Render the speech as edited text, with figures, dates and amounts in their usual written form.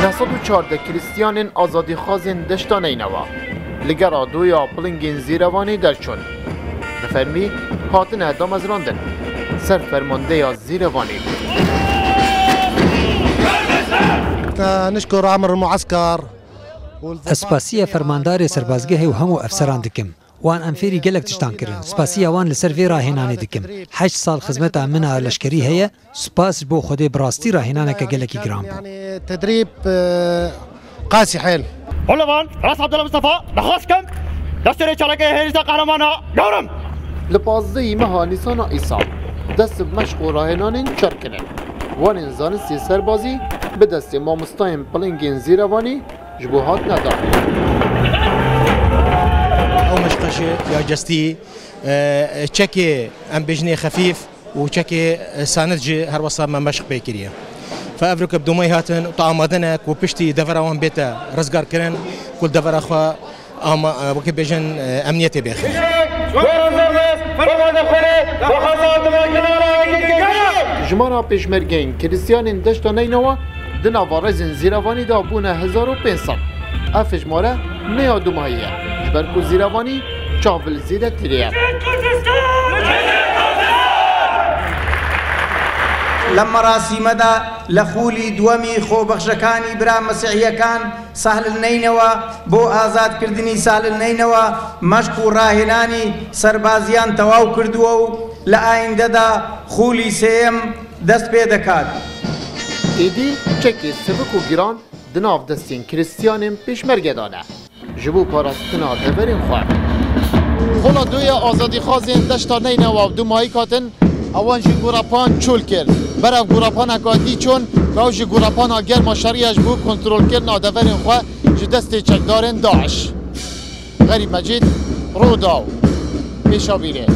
914 کریستیان آزادی خوازن دشتان اینوا لگر دویا پلنگین زیروانی درچون نفرمی هاتن اعدام از راندن سر فرمانده یا زیروانی. نشكر عمر المعسكر اسپاسیه فرماندار سربازگه و همو افسران دکم وان امفیری گلک تشتان کرن سپاسیه وان لسر وی راهنانی دکم 8 سال خدمت امنه لشکری هيا سپاس بو خودی براستی راهنانه که گلکی گرام يعني تدريب قاسي حيل هلوان راس عبد الله مصطفى نخواست کم دستوری چالکه هریزا قهرمانا دورم لپازده ماه نیسان ایسال دست بمشق و راهنانین چار کنن وان انزان سی سربازی به دست مامستاین پلنگین زیروانی جبوهات ندار او مشقشه یا جستي تشكي ام بجني خفيف وتشكي ساندجي هر وصا ما مشق بيكريه فافريكا بدومي هاتن طعمادنا وبشتي دفرا وان بيتا رزقار كرن كل دفرا خو اما وكي بيجن امنيتي بخير جمارا پیشمرگین کریستیان دشت نینوا دنا وارزن زیروانی دا بونه 1500 اف جماره نیا دوماییه جبرکو زیروانی چاول زیده تیریه لما راسي مدى لخولي دومي خو بخشكاني برا مسيحية كان سهل النينوا بو آزاد كردني سهل النينوا مشكو راهناني سربازيان تواو كردوو لآين دادا خولي سيم دست بيدكاد ایدی چکی سبک و گیران دناف دستین کریستیانیم پیشمرگه دانه جبو پاراستنا دورین خواه خولا دوی آزادی خوازین دشتا نینوا دو ماهی کاتن اوان جی گوراپان چول کرد برف گوراپان اکادی چون و جی گوراپان اگر ماشریش بو کنترول کرد نادورین خواه جی دست چکدارن داعش غریب مجید رو داو پیشا بیره